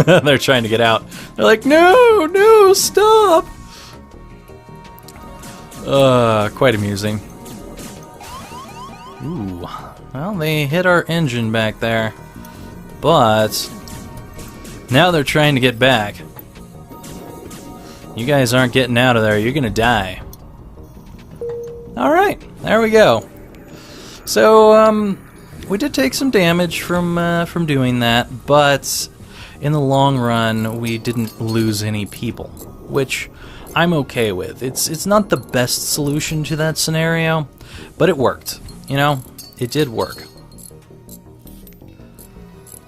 They're trying to get out. They're like, no, no, stop! Quite amusing. Ooh, well, they hit our engine back there. But now they're trying to get back. You guys aren't getting out of there. You're gonna die. Alright, there we go. So, we did take some damage from doing that, but in the long run, we didn't lose any people, which I'm okay with. It's not the best solution to that scenario, but it worked. You know, it did work.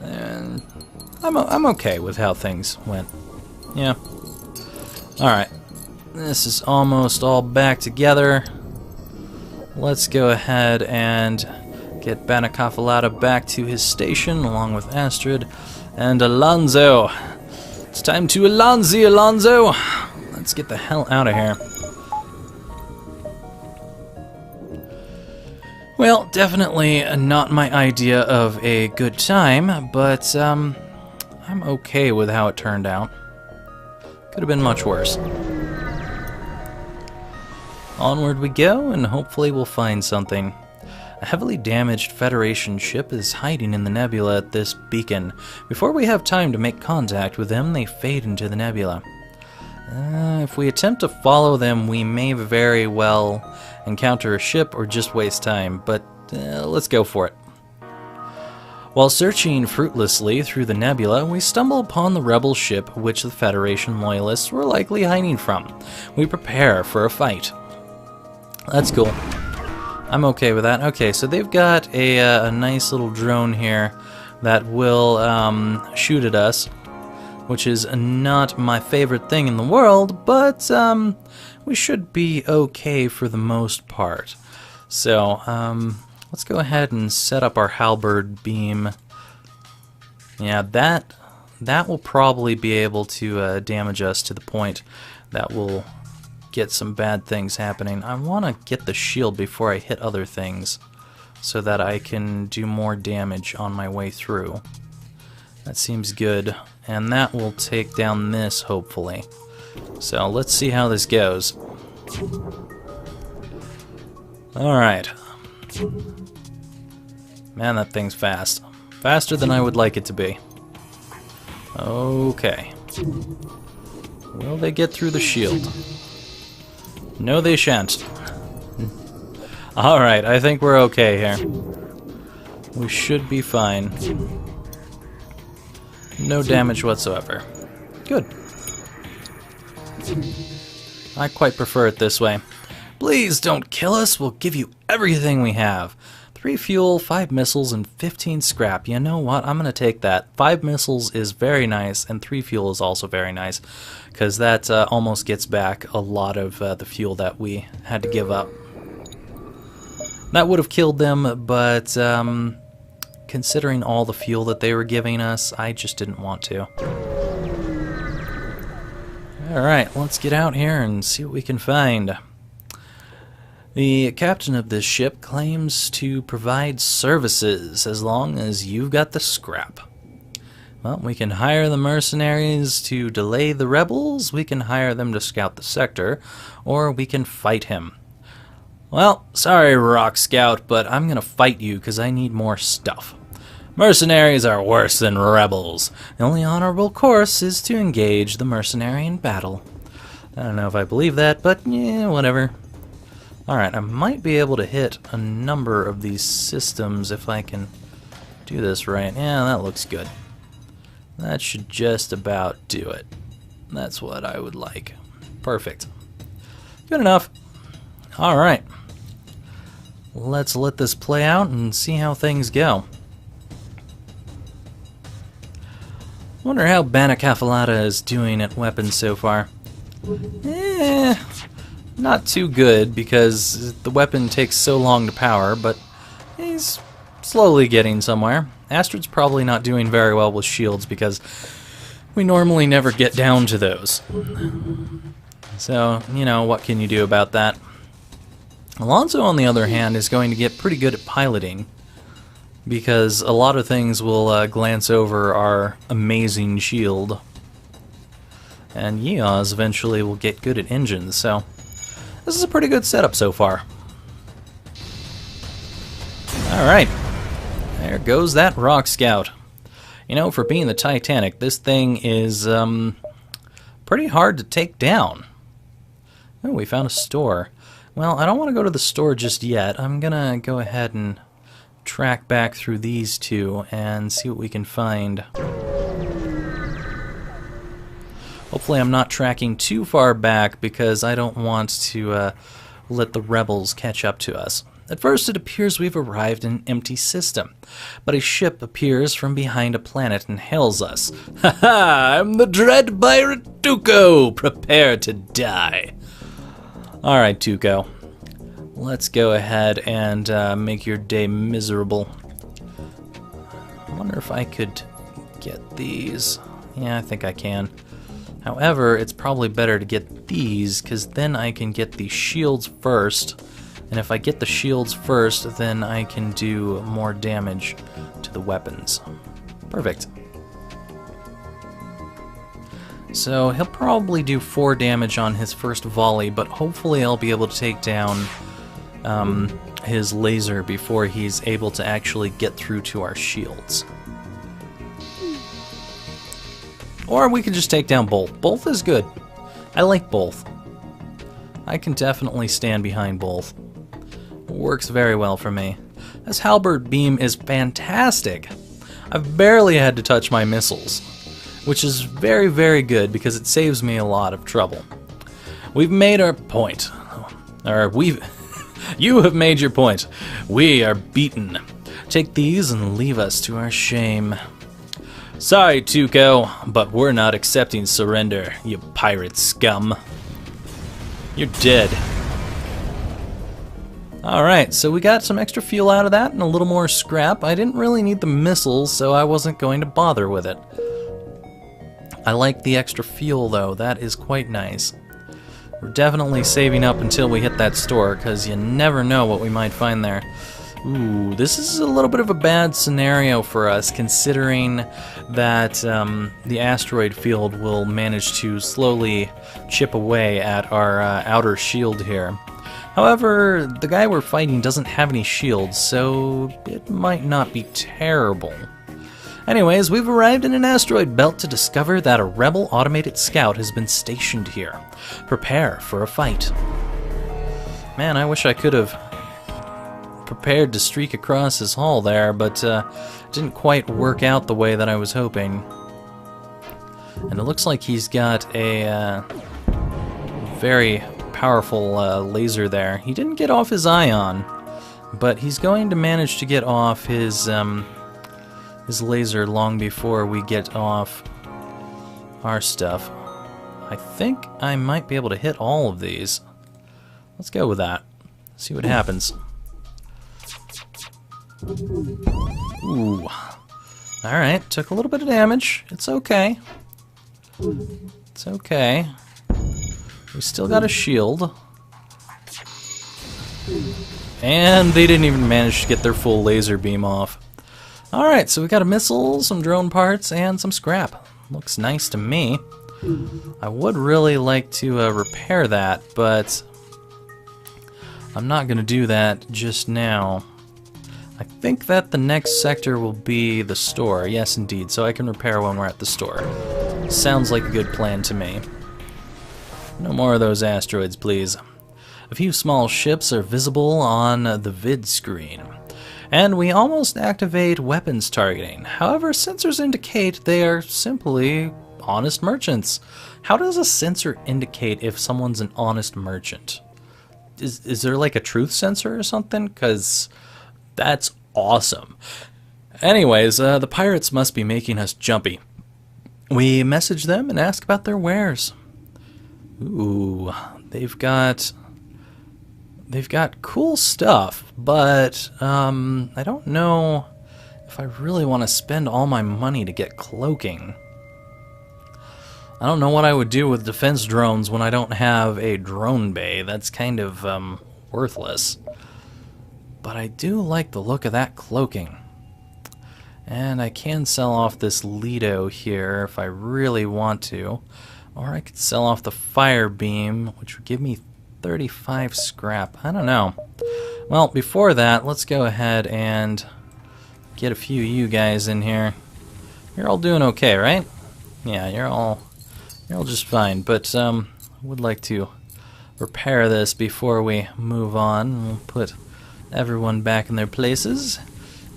And I'm okay with how things went. Yeah. Alright. This is almost all back together. Let's go ahead and get Banacafalata back to his station along with Astrid and Alonso. It's time to Alonso! Let's get the hell out of here. Well, definitely not my idea of a good time, but I'm okay with how it turned out. Could have been much worse. Onward we go, and hopefully we'll find something. A heavily damaged Federation ship is hiding in the nebula at this beacon. Before we have time to make contact with them, they fade into the nebula. If we attempt to follow them, we may very well encounter a ship or just waste time, but let's go for it. While searching fruitlessly through the nebula, we stumble upon the rebel ship which the Federation loyalists were likely hiding from. We prepare for a fight. That's cool. I'm okay with that. Okay, so they've got a nice little drone here that will shoot at us, which is not my favorite thing in the world, but we should be okay for the most part. So, let's go ahead and set up our halberd beam. Yeah, that will probably be able to damage us to the point that will get some bad things happening. I want to get the shield before I hit other things so that I can do more damage on my way through. That seems good, and that will take down this, hopefully. So let's see how this goes. Alright. Man, that thing's fast. Faster than I would like it to be. Okay. Will they get through the shield? No, they shan't. Alright, I think we're okay here. We should be fine. No damage whatsoever. Good. I quite prefer it this way. Please don't kill us. We'll give you everything we have. 3 fuel, 5 missiles, and 15 scrap. You know what? I'm going to take that. 5 missiles is very nice, and 3 fuel is also very nice, because that almost gets back a lot of the fuel that we had to give up. That would have killed them, but considering all the fuel that they were giving us, I just didn't want to. Alright, let's get out here and see what we can find. The captain of this ship claims to provide services as long as you've got the scrap. Well, we can hire the mercenaries to delay the rebels, we can hire them to scout the sector, or we can fight him. Well, sorry, Rock Scout, but I'm gonna fight you because I need more stuff. Mercenaries are worse than rebels. The only honorable course is to engage the mercenary in battle. I don't know if I believe that, but yeah, whatever. Alright, I might be able to hit a number of these systems if I can do this right. Yeah, that looks good. That should just about do it. That's what I would like. Perfect. Good enough. Alright. Let's let this play out and see how things go. Wonder how Banacafalata is doing at weapons so far. Not too good, because the weapon takes so long to power, but he's slowly getting somewhere. Astrid's probably not doing very well with shields, because we normally never get down to those. So, you know, what can you do about that? Alonso, on the other hand, is going to get pretty good at piloting. because a lot of things will glance over our amazing shield. And Yeoz eventually will get good at engines, so this is a pretty good setup so far. Alright, there goes that Rock Scout. You know, for being the Titanic, this thing is pretty hard to take down. Oh, we found a store. Well, I don't want to go to the store just yet. I'm gonna go ahead and track back through these two and see what we can find. Hopefully I'm not tracking too far back because I don't want to let the rebels catch up to us. At first it appears we've arrived in an empty system, but a ship appears from behind a planet and hails us. Ha ha! I'm the dread pirate Tuco! Prepare to die! Alright, Tuco. Let's go ahead and make your day miserable. I wonder if I could get these. Yeah, I think I can. However, it's probably better to get these, because then I can get the shields first. And if I get the shields first, then I can do more damage to the weapons. Perfect. So he'll probably do 4 damage on his first volley, but hopefully I'll be able to take down his laser before he's able to actually get through to our shields. Or we could just take down both. Both is good. I like both. I can definitely stand behind both. Works very well for me. This halberd beam is fantastic. I've barely had to touch my missiles, which is very, very good because it saves me a lot of trouble. We've made our point. You have made your point. We are beaten. Take these and leave us to our shame. Sorry, Tuco, but we're not accepting surrender, you pirate scum. You're dead. Alright, so we got some extra fuel out of that and a little more scrap. I didn't really need the missiles, so I wasn't going to bother with it. I like the extra fuel, though. That is quite nice. We're definitely saving up until we hit that store, because you never know what we might find there. Ooh, this is a little bit of a bad scenario for us, considering that the asteroid field will manage to slowly chip away at our outer shield here. However, the guy we're fighting doesn't have any shields, so it might not be terrible. Anyways, we've arrived in an asteroid belt to discover that a rebel automated scout has been stationed here. Prepare for a fight. Man, I wish I could have prepared to streak across his hull there, but didn't quite work out the way that I was hoping. And it looks like he's got a very powerful laser there. He didn't get off his ion, but he's going to manage to get off his laser long before we get off our stuff. I think I might be able to hit all of these. Let's go with that. See what happens. Ooh. Alright, took a little bit of damage. It's okay. It's okay. We still got a shield. And they didn't even manage to get their full laser beam off. Alright, so we got a missile, some drone parts, and some scrap. Looks nice to me. I would really like to repair that, but I'm not going to do that just now. I think that the next sector will be the store. Yes, indeed, so I can repair when we're at the store. Sounds like a good plan to me. No more of those asteroids, please. A few small ships are visible on the vid screen. And we almost activate weapons targeting. However, sensors indicate they are simply honest merchants. How does a sensor indicate if someone's an honest merchant? Is there like a truth sensor or something? Because that's awesome. Anyways, the pirates must be making us jumpy. We message them and ask about their wares. Ooh, they've got cool stuff, but I don't know if I really want to spend all my money to get cloaking. I don't know what I would do with defense drones when I don't have a drone bay. That's kind of worthless. But I do like the look of that cloaking. And I can sell off this Lido here if I really want to. Or I could sell off the Fire Beam, which would give me 35 scrap. I don't know. Well, before that, let's go ahead and get a few of you guys in here. You're all doing okay, right? Yeah, you're all just fine. But I would like to repair this before we move on. We'll put everyone back in their places,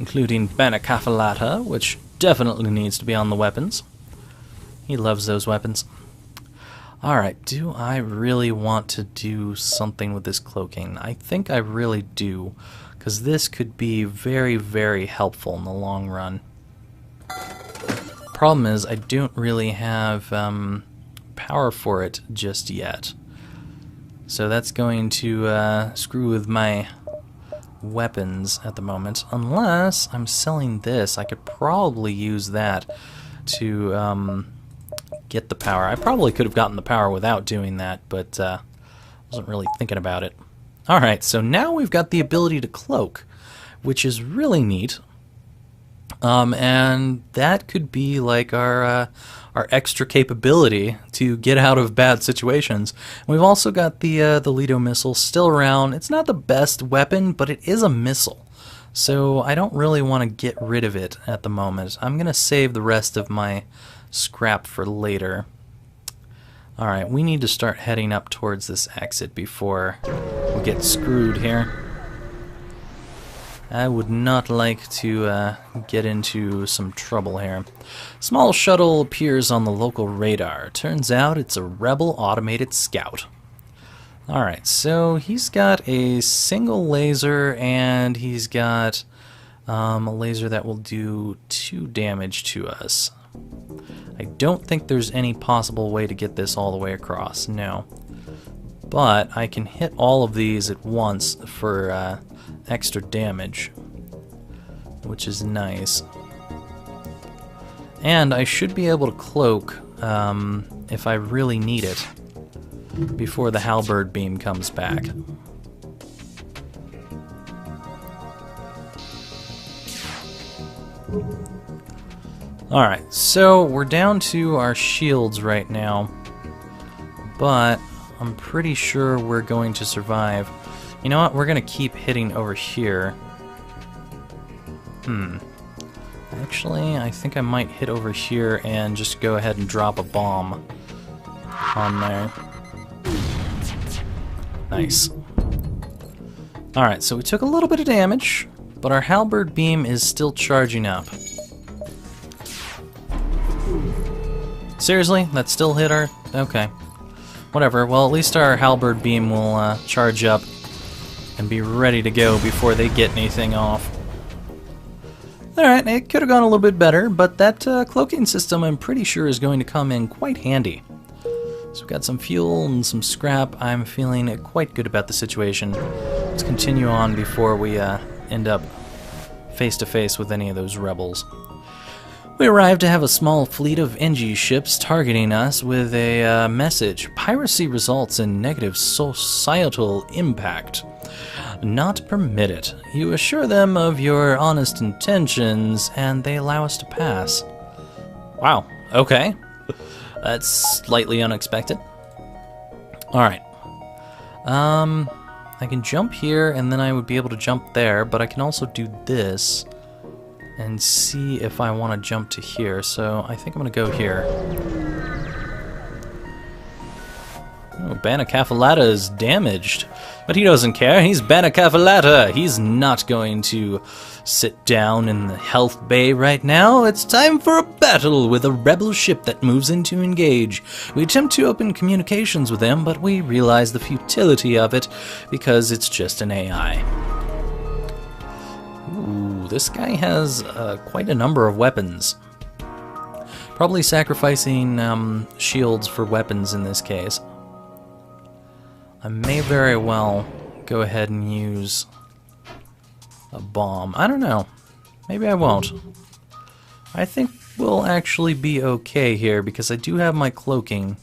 including Banacafalata, which definitely needs to be on the weapons. He loves those weapons. Alright, do I really want to do something with this cloaking? I think I really do, because this could be very, very helpful in the long run. Problem is, I don't really have power for it just yet. So that's going to screw with my weapons at the moment. Unless I'm selling this, I could probably use that to get the power. I probably could have gotten the power without doing that, but wasn't really thinking about it. Alright, so now we've got the ability to cloak, which is really neat. And that could be like our extra capability to get out of bad situations. We've also got the Lido missile still around. It's not the best weapon, but it is a missile. So I don't really want to get rid of it at the moment. I'm going to save the rest of my scrap for later. Alright, we need to start heading up towards this exit before we get screwed here. I would not like to get into some trouble here. Small shuttle appears on the local radar. Turns out it's a rebel automated scout. Alright, so he's got a single laser and he's got a laser that will do 2 damage to us. I don't think there's any possible way to get this all the way across, no. But I can hit all of these at once for extra damage, which is nice. And I should be able to cloak if I really need it before the halberd beam comes back. Alright, so we're down to our shields right now, but I'm pretty sure we're going to survive. You know what, we're going to keep hitting over here. Actually, I think I might hit over here and just go ahead and drop a bomb on there. Nice. Alright, so we took a little bit of damage, but our halberd beam is still charging up. Seriously? That still hit our... Okay. Whatever. Well, at least our halberd beam will charge up and be ready to go before they get anything off. Alright, it could have gone a little bit better, but that cloaking system I'm pretty sure is going to come in quite handy. So we've got some fuel and some scrap. I'm feeling quite good about the situation. Let's continue on before we end up face to face with any of those rebels. We arrived to have a small fleet of NG ships targeting us with a message. Piracy results in negative societal impact. Not permitted. You assure them of your honest intentions, and they allow us to pass. Wow, okay. That's slightly unexpected. Alright. I can jump here, and then I would be able to jump there, but I can also do this and see if I want to jump to here. So I think I'm going to go here. Oh, Banacafalata is damaged. But he doesn't care. He's Banacafalata. He's not going to sit down in the health bay right now. It's time for a battle with a rebel ship that moves in to engage. We attempt to open communications with them, but we realize the futility of it because it's just an AI. Ooh, this guy has quite a number of weapons. Probably sacrificing shields for weapons in this case. I may very well go ahead and use a bomb. I don't know. Maybe I won't. I think we'll actually be okay here because I do have my cloaking.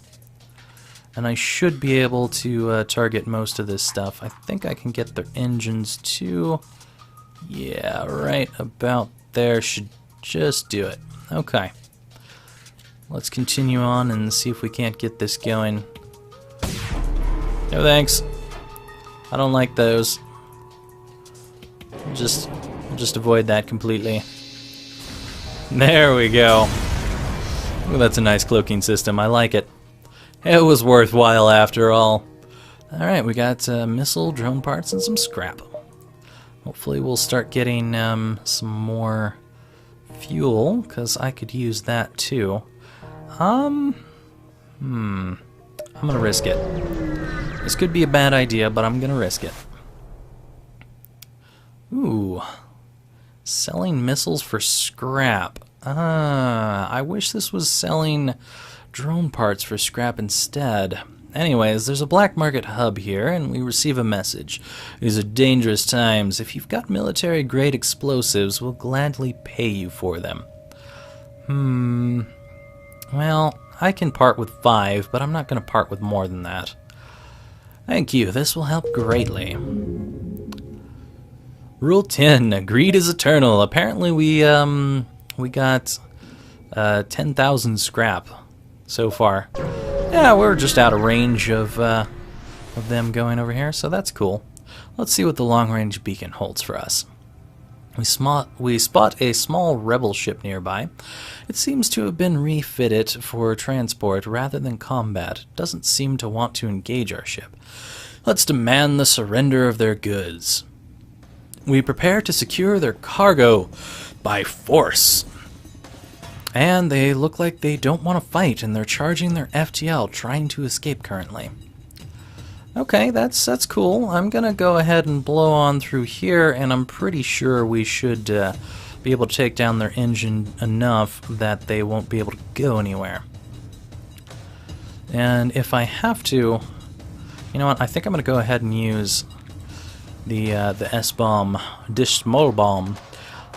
And I should be able to target most of this stuff. I think I can get their engines too. Yeah, right about there should Just do it. Okay. Let's continue on and see if we can't get this going. No thanks. I don't like those. We'll just avoid that completely. There we go. Ooh, that's a nice cloaking system. I like it. It was worthwhile after all. Alright, we got missile, drone parts, and some scrap. Hopefully we'll start getting some more fuel, because I could use that too. I'm gonna risk it. This could be a bad idea, but I'm gonna risk it. Ooh. Selling missiles for scrap. I wish this was selling drone parts for scrap instead. Anyways, there's a black market hub here, and we receive a message. These are dangerous times. If you've got military-grade explosives, we'll gladly pay you for them. Well, I can part with 5, but I'm not going to part with more than that. Thank you. This will help greatly. Rule 10. Greed is eternal. Apparently we got 10,000 scrap so far. Yeah, we're just out of range of them going over here, so that's cool. Let's see what the long-range beacon holds for us. We spot a small rebel ship nearby. It seems to have been refitted for transport rather than combat. It doesn't seem to want to engage our ship. Let's demand the surrender of their goods. We prepare to secure their cargo by force. And they look like they don't want to fight, and they're charging their FTL, trying to escape currently. Okay, that's cool. I'm gonna go ahead and blow on through here, and I'm pretty sure we should be able to take down their engine enough that they won't be able to go anywhere. And if I have to, you know what? I think I'm gonna go ahead and use the S-bomb, dish small bomb,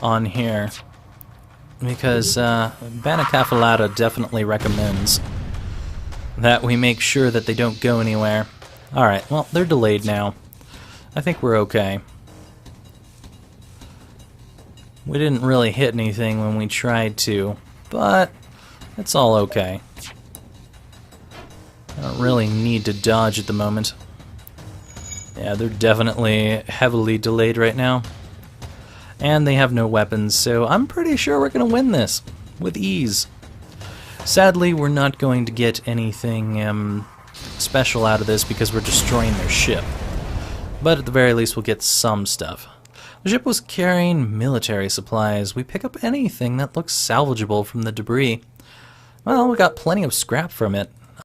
on here. Because Banacafalata definitely recommends that we make sure that they don't go anywhere. Alright, well, they're delayed now. I think we're okay. We didn't really hit anything when we tried to, but it's all okay. I don't really need to dodge at the moment. Yeah, they're definitely heavily delayed right now. And they have no weapons, so I'm pretty sure we're going to win this with ease. Sadly, we're not going to get anything special out of this because we're destroying their ship. But at the very least, we'll get some stuff. The ship was carrying military supplies. We pick up anything that looks salvageable from the debris. Well, we got plenty of scrap from it.